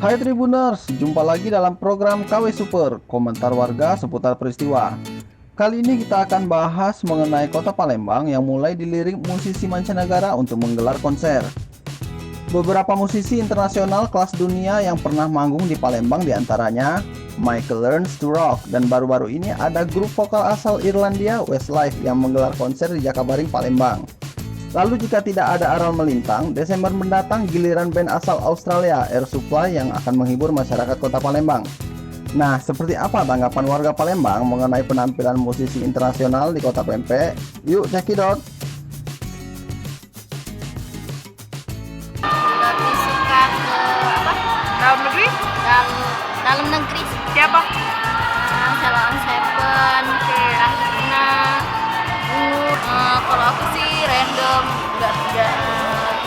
Hai Tribuners, jumpa lagi dalam program KW Super, komentar warga seputar peristiwa. Kali ini kita akan bahas mengenai kota Palembang yang mulai dilirik musisi mancanegara untuk menggelar konser. Beberapa musisi internasional kelas dunia yang pernah manggung di Palembang diantaranya Michael Learns to Rock, dan baru-baru ini ada grup vokal asal Irlandia Westlife yang menggelar konser di Jakabaring, Palembang. Lalu jika tidak ada aral melintang, Desember mendatang giliran band asal Australia Air Supply yang akan menghibur masyarakat kota Palembang. Nah, seperti apa tanggapan warga Palembang mengenai penampilan musisi internasional di kota Pempek? Yuk cekidot! Lebih suka ke apa? Dalam negeri? Dalam negeri. Siapa? Salon Seven, Rahina, kalau aku sih random,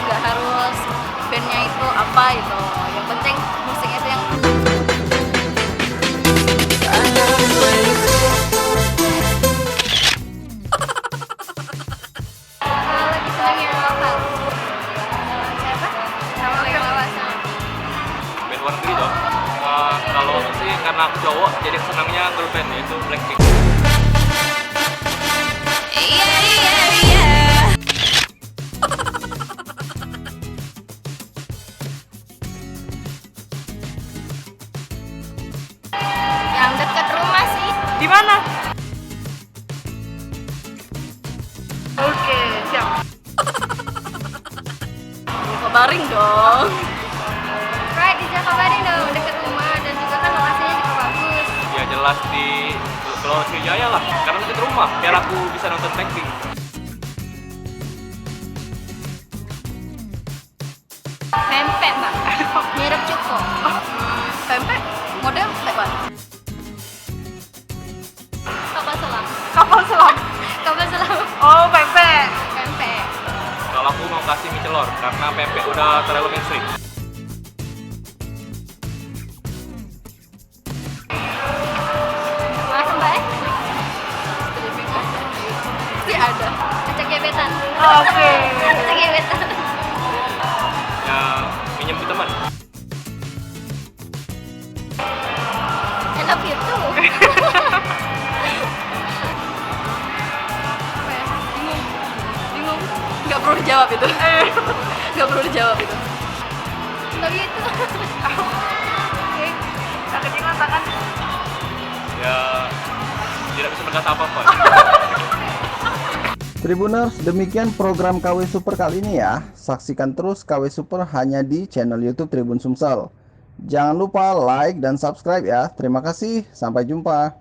nggak harus bandnya itu apa itu. Yang penting musik itu yang lagi senang yang lokal. Siapa? Sama yang lawas. Band luar negeri dong. Kalau sih karena aku cowok jadi senangnya girl band yaitu Blackpink. Yang dekat rumah sih. Di mana? Oke, siap. Jakabaring dong. Right, di Jakabaring dong, dekat rumah dan juga kan lokasinya juga bagus. Ya jelas di Pulau Sriwijaya lah, karena dekat rumah. Biar aku bisa nonton Blackpink. Pempek mbak, mirip cuko. Pempek? Model lebar. Kapal selam. Kapal selam. Kapal selam. Oh, pempek. Pempek. Kalau aku mau kasih mie celor, karena pempek udah terlalu mainstream. Mas mbak streaming aja. Pasti ada. Acak gebetan. Oke. Acak gebetan. Ya minjem ke teman. I love you too. Apa ya? Bingung. Nggak perlu dijawab itu. Nggak perlu dijawab itu. Love you too. Oke. Tak kecilan tangan. Ya tidak bisa berkata apa-apa. Tribuners, demikian program KW Super kali ini ya. Saksikan terus KW Super hanya di channel YouTube Tribun Sumsel. Jangan lupa like dan subscribe ya. Terima kasih, sampai jumpa.